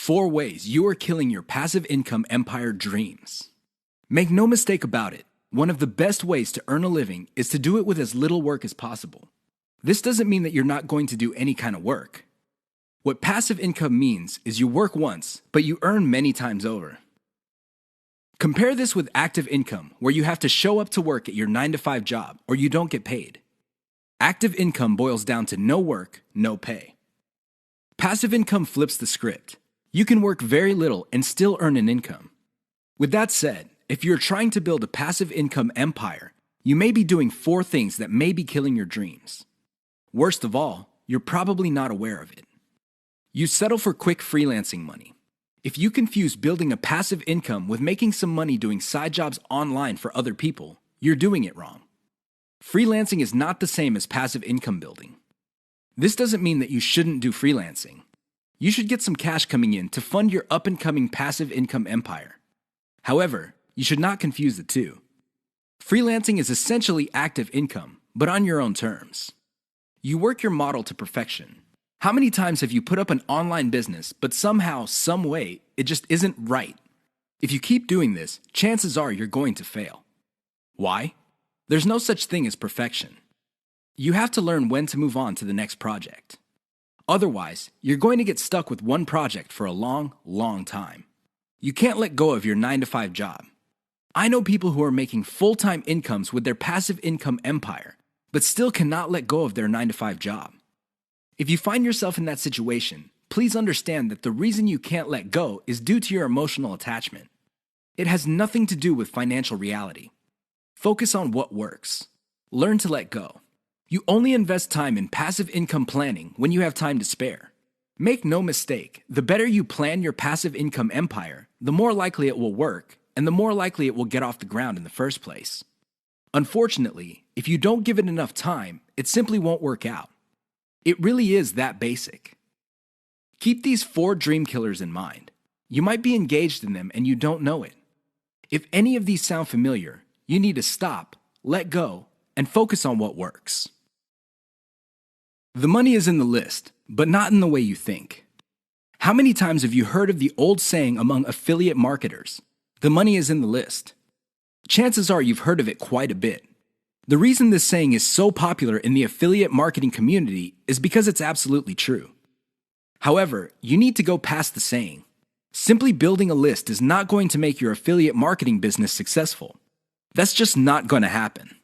4 ways you are killing your passive income empire dreams. Make no mistake about it, one of the best ways to earn a living is to do it with as little work as possible. This doesn't mean that you're not going to do any kind of work. What passive income means is you work once, but you earn many times over. Compare this with active income, where you have to show up to work at your 9-to-5 job or you don't get paid. Active income boils down to no work, no pay. Passive income flips the script. You can work very little and still earn an income. With that said, if you're trying to build a passive income empire, you may be doing 4 things that may be killing your dreams. Worst of all, you're probably not aware of it. You settle for quick freelancing money. If you confuse building a passive income with making some money doing side jobs online for other people, you're doing it wrong. Freelancing is not the same as passive income building. This doesn't mean that you shouldn't do freelancing. You should get some cash coming in to fund your up-and-coming passive income empire. However, you should not confuse the two. Freelancing is essentially active income, but on your own terms. You work your model to perfection. How many times have you put up an online business, but somehow, some way, it just isn't right? If you keep doing this, chances are you're going to fail. Why? There's no such thing as perfection. You have to learn when to move on to the next project. Otherwise, you're going to get stuck with one project for a long, long time. You can't let go of your 9-to-5 job. I know people who are making full-time incomes with their passive income empire, but still cannot let go of their 9-to-5 job. If you find yourself in that situation, please understand that the reason you can't let go is due to your emotional attachment. It has nothing to do with financial reality. Focus on what works. Learn to let go. You only invest time in passive income planning when you have time to spare. Make no mistake, the better you plan your passive income empire, the more likely it will work, and the more likely it will get off the ground in the first place. Unfortunately, if you don't give it enough time, it simply won't work out. It really is that basic. Keep these 4 dream killers in mind. You might be engaged in them and you don't know it. If any of these sound familiar, you need to stop, let go, and focus on what works. The money is in the list, but not in the way you think. How many times have you heard of the old saying among affiliate marketers, "The money is in the list"? Chances are you've heard of it quite a bit. The reason this saying is so popular in the affiliate marketing community is because it's absolutely true. However, you need to go past the saying. Simply building a list is not going to make your affiliate marketing business successful. That's just not going to happen.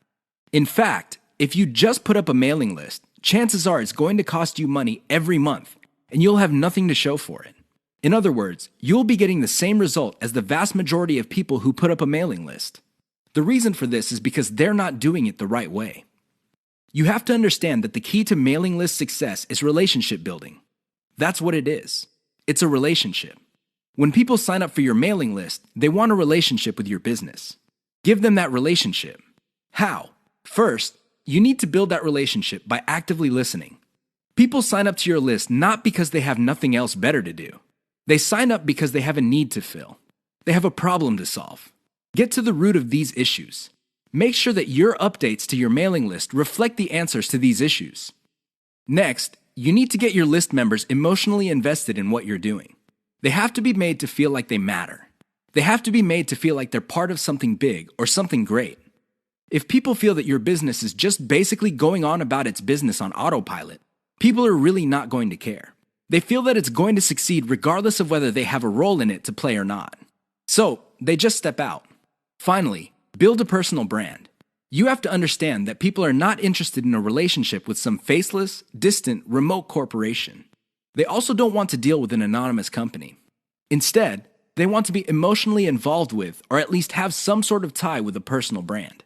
In fact, if you just put up a mailing list, chances are it's going to cost you money every month, and you'll have nothing to show for it. In other words, you'll be getting the same result as the vast majority of people who put up a mailing list. The reason for this is because they're not doing it the right way. You have to understand that the key to mailing list success is relationship building. That's what it is. It's a relationship. When people sign up for your mailing list, they want a relationship with your business. Give them that relationship. How? First, you need to build that relationship by actively listening. People sign up to your list not because they have nothing else better to do. They sign up because they have a need to fill. They have a problem to solve. Get to the root of these issues. Make sure that your updates to your mailing list reflect the answers to these issues. Next, you need to get your list members emotionally invested in what you're doing. They have to be made to feel like they matter. They have to be made to feel like they're part of something big or something great. If people feel that your business is just basically going on about its business on autopilot, people are really not going to care. They feel that it's going to succeed regardless of whether they have a role in it to play or not. So, they just step out. Finally, build a personal brand. You have to understand that people are not interested in a relationship with some faceless, distant, remote corporation. They also don't want to deal with an anonymous company. Instead, they want to be emotionally involved with, or at least have some sort of tie with a personal brand.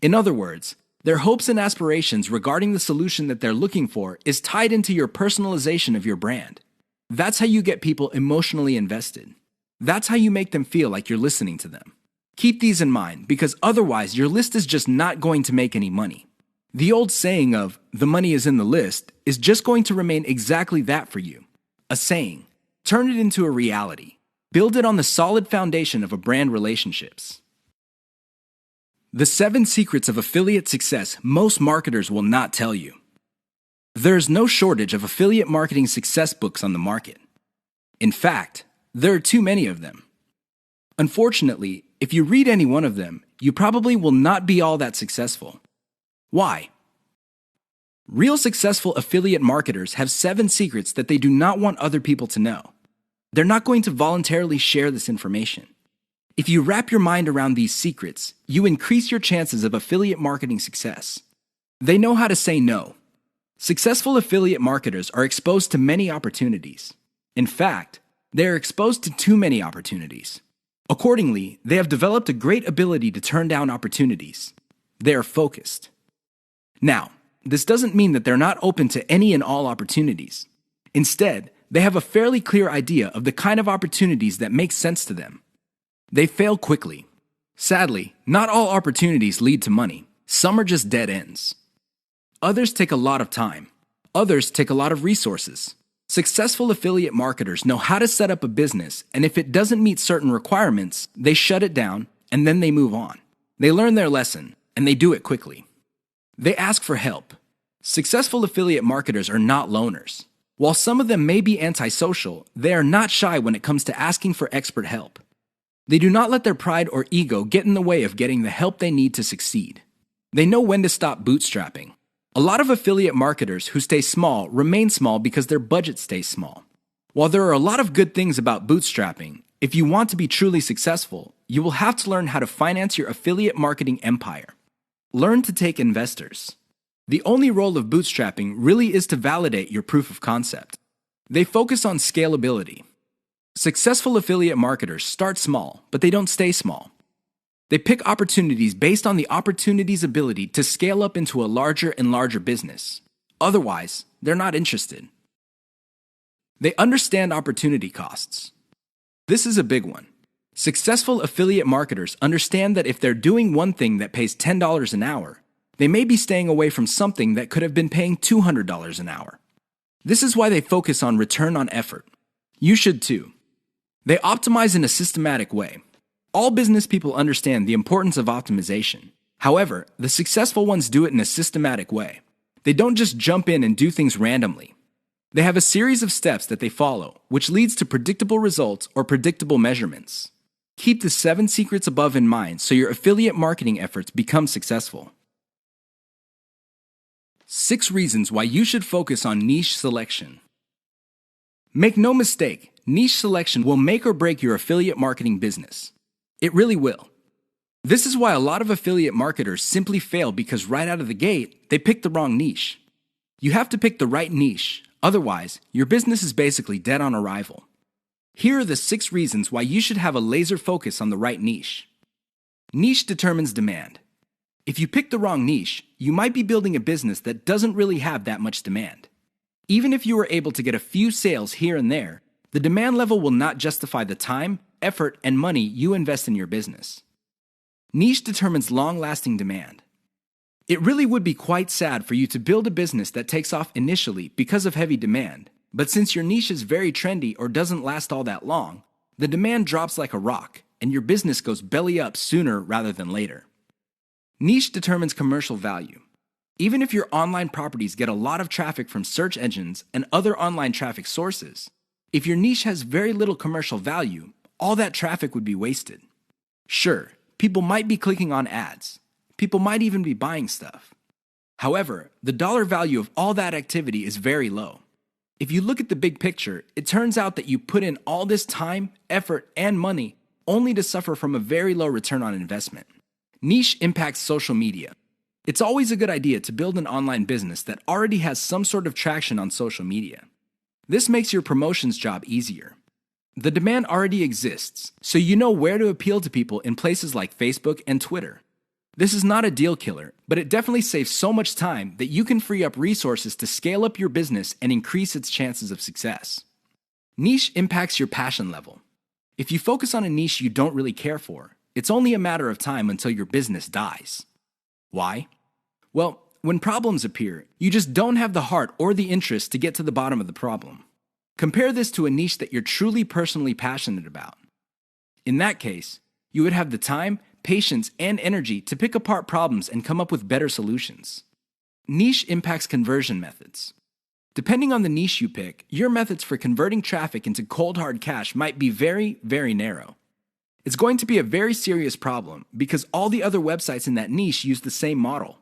In other words, their hopes and aspirations regarding the solution that they're looking for is tied into your personalization of your brand. That's how you get people emotionally invested. That's how you make them feel like you're listening to them. Keep these in mind, because otherwise your list is just not going to make any money. The old saying of, "the money is in the list," is just going to remain exactly that for you. A saying. Turn it into a reality. Build it on the solid foundation of a brand relationships. The 7 secrets of affiliate success most marketers will not tell you. There is no shortage of affiliate marketing success books on the market. In fact, There are too many of them. Unfortunately, if you read any one of them, you probably will not be all that successful. Why? Real successful affiliate marketers have 7 secrets that they do not want other people to know. They're not going to voluntarily share this information. If you wrap your mind around these secrets, you increase your chances of affiliate marketing success. They know how to say no. Successful affiliate marketers are exposed to many opportunities. In fact, they are exposed to too many opportunities. Accordingly, they have developed a great ability to turn down opportunities. They are focused. Now, this doesn't mean that they're not open to any and all opportunities. Instead, they have a fairly clear idea of the kind of opportunities that make sense to them. They fail quickly. Sadly, not all opportunities lead to money. Some are just dead ends. Others take a lot of time. Others take a lot of resources. Successful affiliate marketers know how to set up a business, and if it doesn't meet certain requirements, they shut it down, and then they move on. They learn their lesson, and they do it quickly. They ask for help. Successful affiliate marketers are not loners. While some of them may be antisocial, they are not shy when it comes to asking for expert help. They do not let their pride or ego get in the way of getting the help they need to succeed. They know when to stop bootstrapping. A lot of affiliate marketers who stay small remain small because their budget stays small. While there are a lot of good things about bootstrapping, if you want to be truly successful, you will have to learn how to finance your affiliate marketing empire. Learn to take investors. The only role of bootstrapping really is to validate your proof of concept. They focus on scalability. Successful affiliate marketers start small, but they don't stay small. They pick opportunities based on the opportunity's ability to scale up into a larger and larger business. Otherwise, they're not interested. They understand opportunity costs. This is a big one. Successful affiliate marketers understand that if they're doing one thing that pays $10 an hour, they may be staying away from something that could have been paying $200 an hour. This is why they focus on return on effort. You should too. They optimize in a systematic way. All business people understand the importance of optimization. However, the successful ones do it in a systematic way. They don't just jump in and do things randomly. They have a series of steps that they follow, which leads to predictable results or predictable measurements. Keep the 7 secrets above in mind so your affiliate marketing efforts become successful. 6 reasons why you should focus on niche selection. Make no mistake, niche selection will make or break your affiliate marketing business. It really will. This is why a lot of affiliate marketers simply fail because right out of the gate, they pick the wrong niche. You have to pick the right niche, otherwise, your business is basically dead on arrival. Here are the 6 reasons why you should have a laser focus on the right niche. Niche determines demand. If you pick the wrong niche, you might be building a business that doesn't really have that much demand. Even if you were able to get a few sales here and there, the demand level will not justify the time, effort, and money you invest in your business. Niche determines long-lasting demand. It really would be quite sad for you to build a business that takes off initially because of heavy demand, but since your niche is very trendy or doesn't last all that long, the demand drops like a rock, and your business goes belly up sooner rather than later. Niche determines commercial value. Even if your online properties get a lot of traffic from search engines and other online traffic sources, if your niche has very little commercial value, all that traffic would be wasted. Sure, people might be clicking on ads. People might even be buying stuff. However, the dollar value of all that activity is very low. If you look at the big picture, it turns out that you put in all this time, effort, and money only to suffer from a very low return on investment. Niche impacts social media. It's always a good idea to build an online business that already has some sort of traction on social media. This makes your promotions job easier. The demand already exists, so you know where to appeal to people in places like Facebook and Twitter. This is not a deal killer, but it definitely saves so much time that you can free up resources to scale up your business and increase its chances of success. Niche impacts your passion level. If you focus on a niche you don't really care for, it's only a matter of time until your business dies. Why? Well, when problems appear, you just don't have the heart or the interest to get to the bottom of the problem. Compare this to a niche that you're truly personally passionate about. In that case, you would have the time, patience, and energy to pick apart problems and come up with better solutions. Niche impacts conversion methods. Depending on the niche you pick, your methods for converting traffic into cold hard cash might be very, very narrow. It's going to be a very serious problem because all the other websites in that niche use the same model.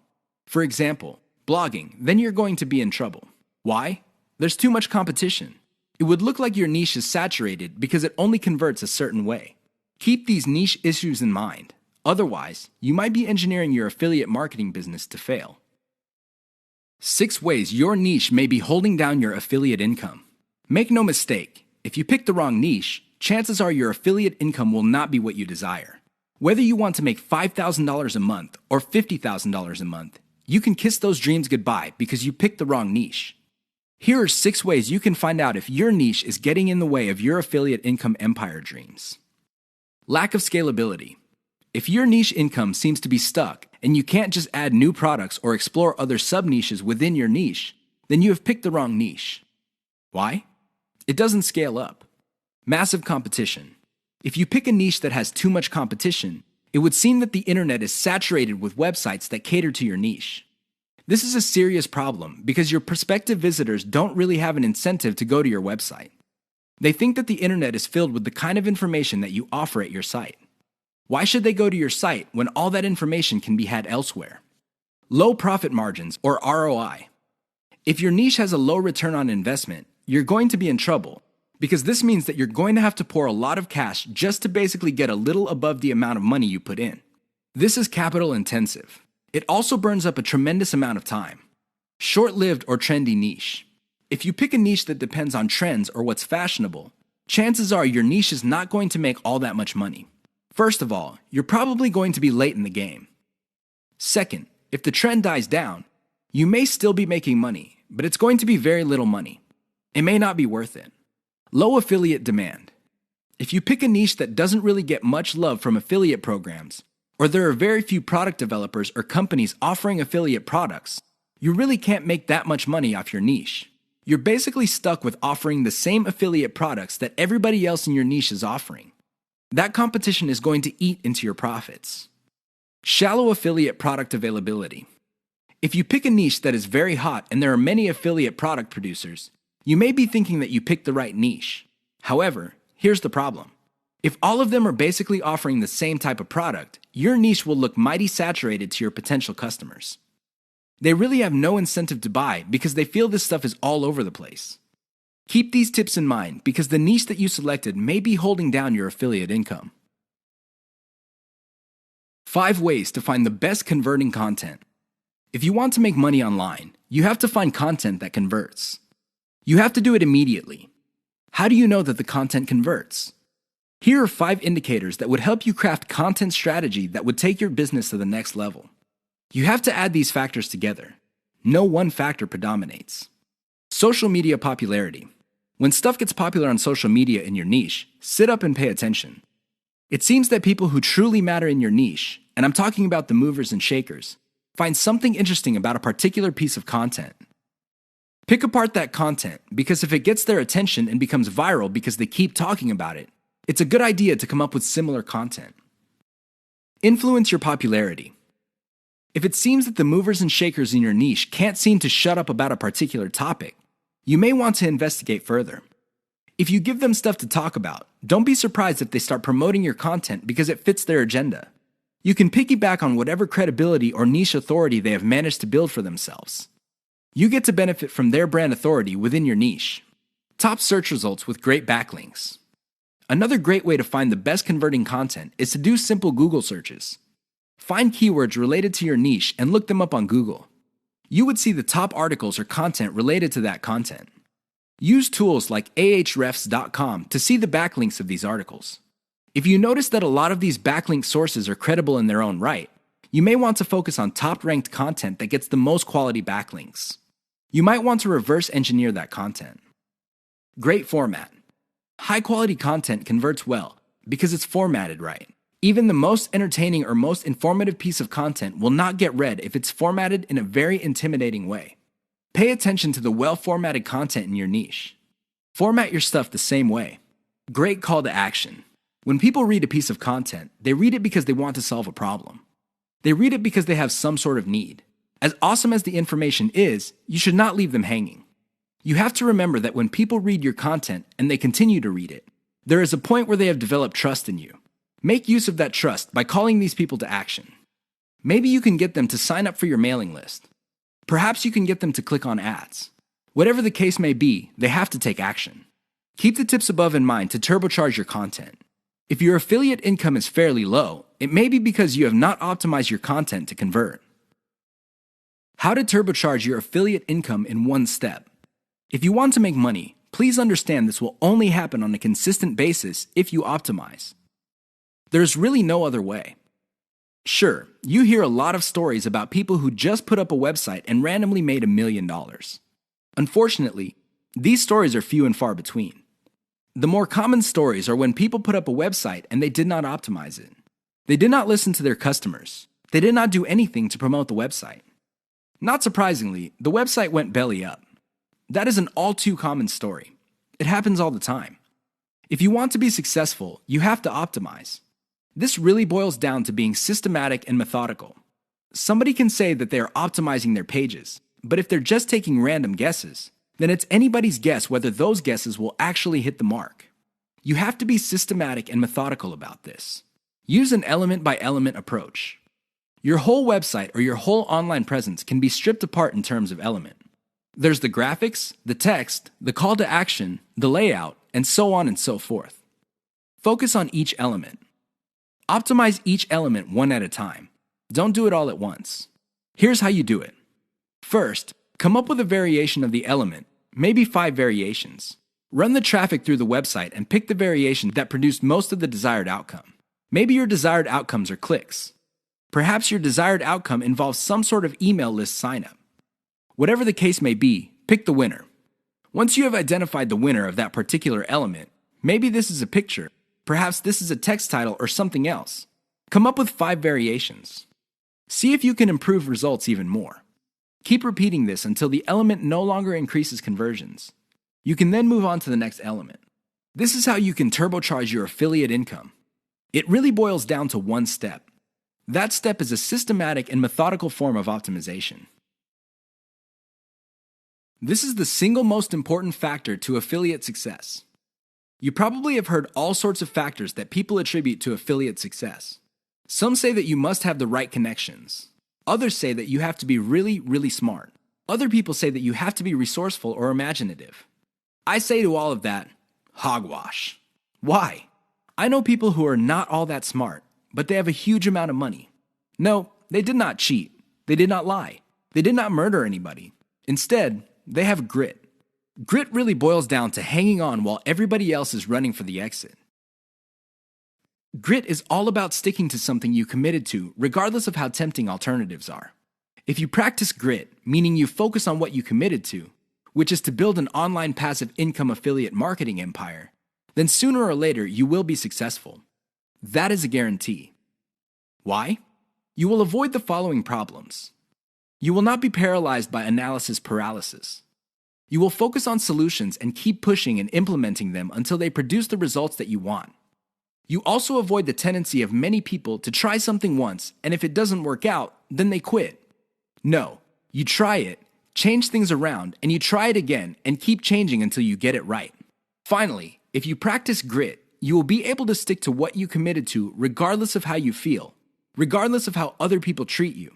For example, blogging, then you're going to be in trouble. Why? There's too much competition. It would look like your niche is saturated because it only converts a certain way. Keep these niche issues in mind. Otherwise, you might be engineering your affiliate marketing business to fail. 6 ways your niche may be holding down your affiliate income. Make no mistake, if you pick the wrong niche, chances are your affiliate income will not be what you desire. Whether you want to make $5,000 a month or $50,000 a month, you can kiss those dreams goodbye because you picked the wrong niche. Here are 6 ways you can find out if your niche is getting in the way of your affiliate income empire dreams. Lack of scalability. If your niche income seems to be stuck and you can't just add new products or explore other sub-niches within your niche, then you have picked the wrong niche. Why? It doesn't scale up. Massive competition. If you pick a niche that has too much competition, it would seem that the internet is saturated with websites that cater to your niche. This is a serious problem because your prospective visitors don't really have an incentive to go to your website. They think that the internet is filled with the kind of information that you offer at your site. Why should they go to your site when all that information can be had elsewhere? Low profit margins, or ROI. If your niche has a low return on investment, you're going to be in trouble because this means that you're going to have to pour a lot of cash just to basically get a little above the amount of money you put in. This is capital intensive. It also burns up a tremendous amount of time. Short-lived or trendy niche. If you pick a niche that depends on trends or what's fashionable, chances are your niche is not going to make all that much money. First of all, you're probably going to be late in the game. Second, if the trend dies down, you may still be making money, but it's going to be very little money. It may not be worth it. Low affiliate demand. If you pick a niche that doesn't really get much love from affiliate programs, or there are very few product developers or companies offering affiliate products, you really can't make that much money off your niche. You're basically stuck with offering the same affiliate products that everybody else in your niche is offering. That competition is going to eat into your profits. Shallow affiliate product availability. If you pick a niche that is very hot and there are many affiliate product producers, you may be thinking that you picked the right niche. However, here's the problem. If all of them are basically offering the same type of product, your niche will look mighty saturated to your potential customers. They really have no incentive to buy because they feel this stuff is all over the place. Keep these tips in mind because the niche that you selected may be holding down your affiliate income. 5 ways to find the best converting content. If you want to make money online, you have to find content that converts. You have to do it immediately. How do you know that the content converts? Here are 5 indicators that would help you craft content strategy that would take your business to the next level. You have to add these factors together. No one factor predominates. Social media popularity. When stuff gets popular on social media in your niche, sit up and pay attention. It seems that people who truly matter in your niche, and I'm talking about the movers and shakers, find something interesting about a particular piece of content. Pick apart that content because if it gets their attention and becomes viral because they keep talking about it, it's a good idea to come up with similar content. Influence your popularity. If it seems that the movers and shakers in your niche can't seem to shut up about a particular topic, you may want to investigate further. If you give them stuff to talk about, don't be surprised if they start promoting your content because it fits their agenda. You can piggyback on whatever credibility or niche authority they have managed to build for themselves. You get to benefit from their brand authority within your niche. Top search results with great backlinks. Another great way to find the best converting content is to do simple Google searches. Find keywords related to your niche and look them up on Google. You would see the top articles or content related to that content. Use tools like ahrefs.com to see the backlinks of these articles. If you notice that a lot of these backlink sources are credible in their own right, you may want to focus on top-ranked content that gets the most quality backlinks. You might want to reverse engineer that content. Great format. High-quality content converts well because it's formatted right. Even the most entertaining or most informative piece of content will not get read if it's formatted in a very intimidating way. Pay attention to the well-formatted content in your niche. Format your stuff the same way. Great call to action. When people read a piece of content, they read it because they want to solve a problem. They read it because they have some sort of need. As awesome as the information is, you should not leave them hanging. You have to remember that when people read your content and they continue to read it, there is a point where they have developed trust in you. Make use of that trust by calling these people to action. Maybe you can get them to sign up for your mailing list. Perhaps you can get them to click on ads. Whatever the case may be, they have to take action. Keep the tips above in mind to turbocharge your content. If your affiliate income is fairly low, it may be because you have not optimized your content to convert. How to turbocharge your affiliate income in one step. If you want to make money, please understand this will only happen on a consistent basis if you optimize. There's really no other way. Sure, you hear a lot of stories about people who just put up a website and randomly made $1 million. Unfortunately, these stories are few and far between. The more common stories are when people put up a website and they did not optimize it. They did not listen to their customers. They did not do anything to promote the website. Not surprisingly, the website went belly up. That is an all too common story. It happens all the time. If you want to be successful, you have to optimize. This really boils down to being systematic and methodical. Somebody can say that they are optimizing their pages, but if they're just taking random guesses, then it's anybody's guess whether those guesses will actually hit the mark. You have to be systematic and methodical about this. Use an element-by-element approach. Your whole website or your whole online presence can be stripped apart in terms of element. There's the graphics, the text, the call to action, the layout, and so on and so forth. Focus on each element. Optimize each element one at a time. Don't do it all at once. Here's how you do it. First, come up with a variation of the element, maybe 5 variations. Run the traffic through the website and pick the variation that produced most of the desired outcome. Maybe your desired outcomes are clicks. Perhaps your desired outcome involves some sort of email list signup. Whatever the case may be, pick the winner. Once you have identified the winner of that particular element, maybe this is a picture, perhaps this is a text title or something else. Come up with 5 variations. See if you can improve results even more. Keep repeating this until the element no longer increases conversions. You can then move on to the next element. This is how you can turbocharge your affiliate income. It really boils down to one step. That step is a systematic and methodical form of optimization. This is the single most important factor to affiliate success. You probably have heard all sorts of factors that people attribute to affiliate success. Some say that you must have the right connections. Others say that you have to be really, really smart. Other people say that you have to be resourceful or imaginative. I say to all of that, hogwash. Why? I know people who are not all that smart, but they have a huge amount of money. No, they did not cheat. They did not lie. They did not murder anybody. Instead, they have grit. Grit really boils down to hanging on while everybody else is running for the exit. Grit is all about sticking to something you committed to, regardless of how tempting alternatives are. If you practice grit, meaning you focus on what you committed to, which is to build an online passive income affiliate marketing empire, then sooner or later you will be successful. That is a guarantee. Why? You will avoid the following problems. You will not be paralyzed by analysis paralysis. You will focus on solutions and keep pushing and implementing them until they produce the results that you want. You also avoid the tendency of many people to try something once, and if it doesn't work out, then they quit. No, you try it, change things around, and you try it again and keep changing until you get it right. Finally, if you practice grit, you will be able to stick to what you committed to regardless of how you feel, regardless of how other people treat you.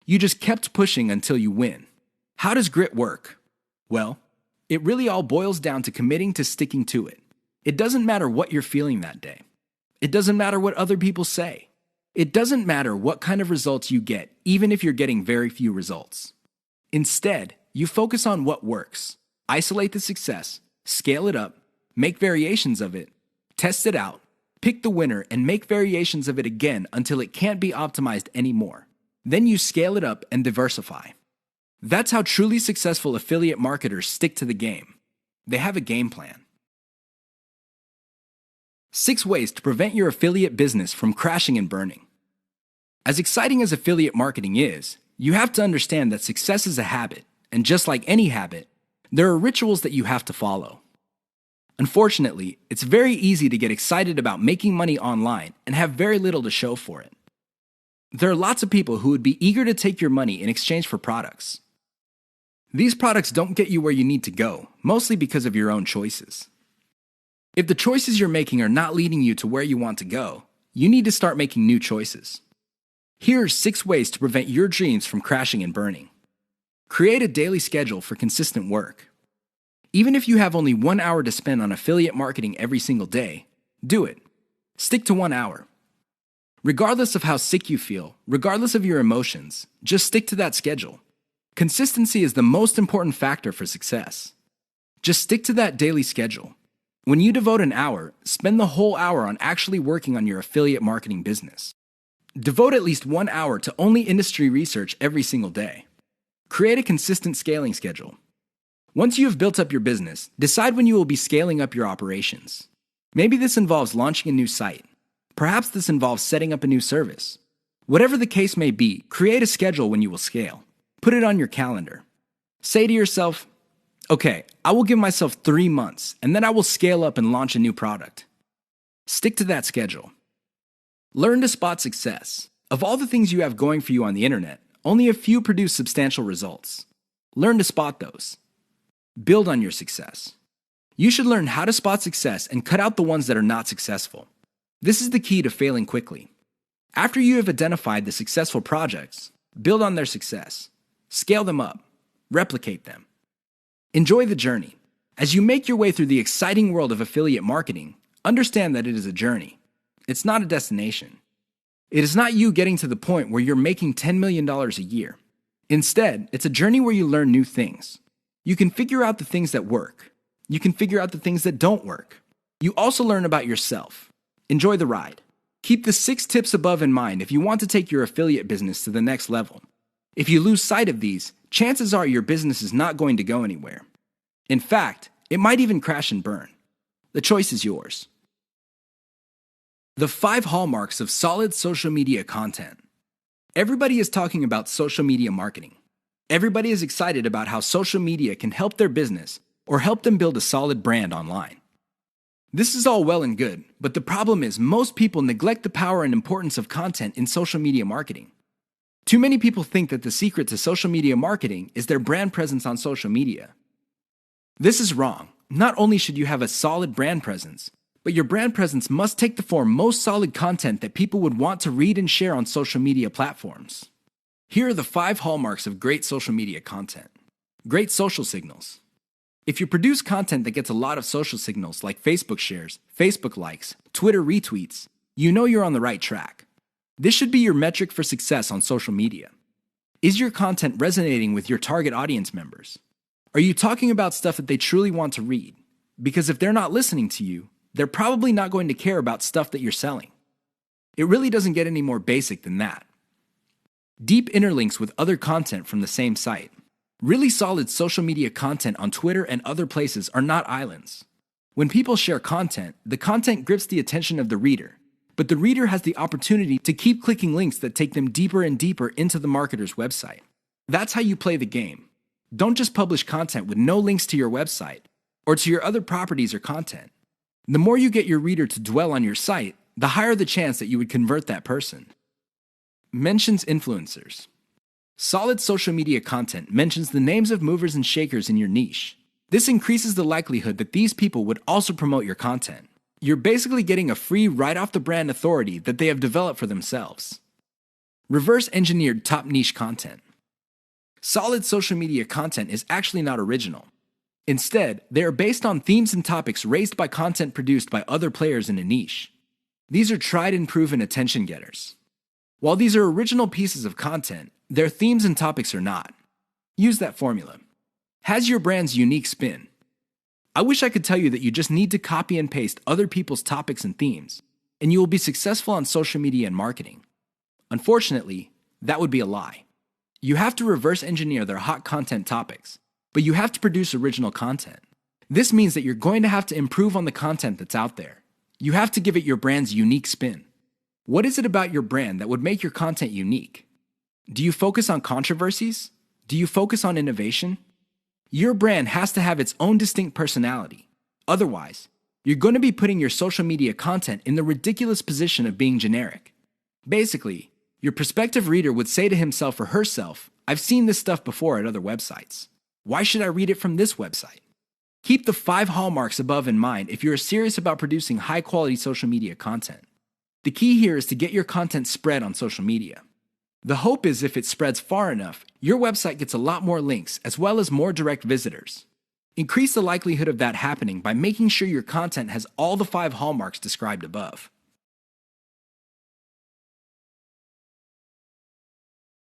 You just kept pushing until you win. How does grit work? Well, it really all boils down to committing to sticking to it. It doesn't matter what you're feeling that day. It doesn't matter what other people say. It doesn't matter what kind of results you get, even if you're getting very few results. Instead, you focus on what works. Isolate the success, scale it up, make variations of it, test it out, pick the winner, and make variations of it again until it can't be optimized anymore. Then you scale it up and diversify. That's how truly successful affiliate marketers stick to the game. They have a game plan. 6 ways to prevent your affiliate business from crashing and burning. As exciting as affiliate marketing is, you have to understand that success is a habit, and just like any habit, there are rituals that you have to follow. Unfortunately, it's very easy to get excited about making money online and have very little to show for it. There are lots of people who would be eager to take your money in exchange for products. These products don't get you where you need to go, mostly because of your own choices. If the choices you're making are not leading you to where you want to go, you need to start making new choices. Here are 6 ways to prevent your dreams from crashing and burning. Create a daily schedule for consistent work. Even if you have only 1 hour to spend on affiliate marketing every single day, do it. Stick to 1 hour. Regardless of how sick you feel, regardless of your emotions, just stick to that schedule. Consistency is the most important factor for success. Just stick to that daily schedule. When you devote an hour, spend the whole hour on actually working on your affiliate marketing business. Devote at least 1 hour to only industry research every single day. Create a consistent scaling schedule. Once you have built up your business, decide when you will be scaling up your operations. Maybe this involves launching a new site. Perhaps this involves setting up a new service. Whatever the case may be, create a schedule when you will scale. Put it on your calendar. Say to yourself, okay, I will give myself 3 months, and then I will scale up and launch a new product. Stick to that schedule. Learn to spot success. Of all the things you have going for you on the internet, only a few produce substantial results. Learn to spot those. Build on your success. You should learn how to spot success and cut out the ones that are not successful. This is the key to failing quickly. After you have identified the successful projects, build on their success. Scale them up. Replicate them. Enjoy the journey. As you make your way through the exciting world of affiliate marketing, understand that it is a journey. It's not a destination. It is not you getting to the point where you're making $10 million a year. Instead, it's a journey where you learn new things. You can figure out the things that work. You can figure out the things that don't work. You also learn about yourself. Enjoy the ride. Keep the 6 tips above in mind if you want to take your affiliate business to the next level. If you lose sight of these, chances are your business is not going to go anywhere. In fact, it might even crash and burn. The choice is yours. The 5 hallmarks of solid social media content. Everybody is talking about social media marketing. Everybody is excited about how social media can help their business or help them build a solid brand online. This is all well and good, but the problem is most people neglect the power and importance of content in social media marketing. Too many people think that the secret to social media marketing is their brand presence on social media. This is wrong. Not only should you have a solid brand presence, but your brand presence must take the form most solid content that people would want to read and share on social media platforms. Here are the 5 hallmarks of great social media content. Great social signals. If you produce content that gets a lot of social signals like Facebook shares, Facebook likes, Twitter retweets, you know you're on the right track. This should be your metric for success on social media. Is your content resonating with your target audience members? Are you talking about stuff that they truly want to read? Because if they're not listening to you, they're probably not going to care about stuff that you're selling. It really doesn't get any more basic than that. Deep interlinks with other content from the same site. Really solid social media content on Twitter and other places are not islands. When people share content, the content grips the attention of the reader, but the reader has the opportunity to keep clicking links that take them deeper and deeper into the marketer's website. That's how you play the game. Don't just publish content with no links to your website or to your other properties or content. The more you get your reader to dwell on your site, the higher the chance that you would convert that person. Mentions influencers. Solid social media content mentions the names of movers and shakers in your niche. This increases the likelihood that these people would also promote your content. You're basically getting a free right-off-the-brand authority that they have developed for themselves. Reverse-engineered top niche content. Solid social media content is actually not original. Instead, they are based on themes and topics raised by content produced by other players in a niche. These are tried and proven attention getters. While these are original pieces of content, their themes and topics are not. Use that formula. Has your brand's unique spin. I wish I could tell you that you just need to copy and paste other people's topics and themes, and you will be successful on social media and marketing. Unfortunately, that would be a lie. You have to reverse engineer their hot content topics, but you have to produce original content. This means that you're going to have to improve on the content that's out there. You have to give it your brand's unique spin. What is it about your brand that would make your content unique? Do you focus on controversies? Do you focus on innovation? Your brand has to have its own distinct personality. Otherwise, you're going to be putting your social media content in the ridiculous position of being generic. Basically, your prospective reader would say to himself or herself, I've seen this stuff before at other websites. Why should I read it from this website? Keep the 5 hallmarks above in mind if you're serious about producing high-quality social media content. The key here is to get your content spread on social media. The hope is if it spreads far enough, your website gets a lot more links as well as more direct visitors. Increase the likelihood of that happening by making sure your content has all the 5 hallmarks described above.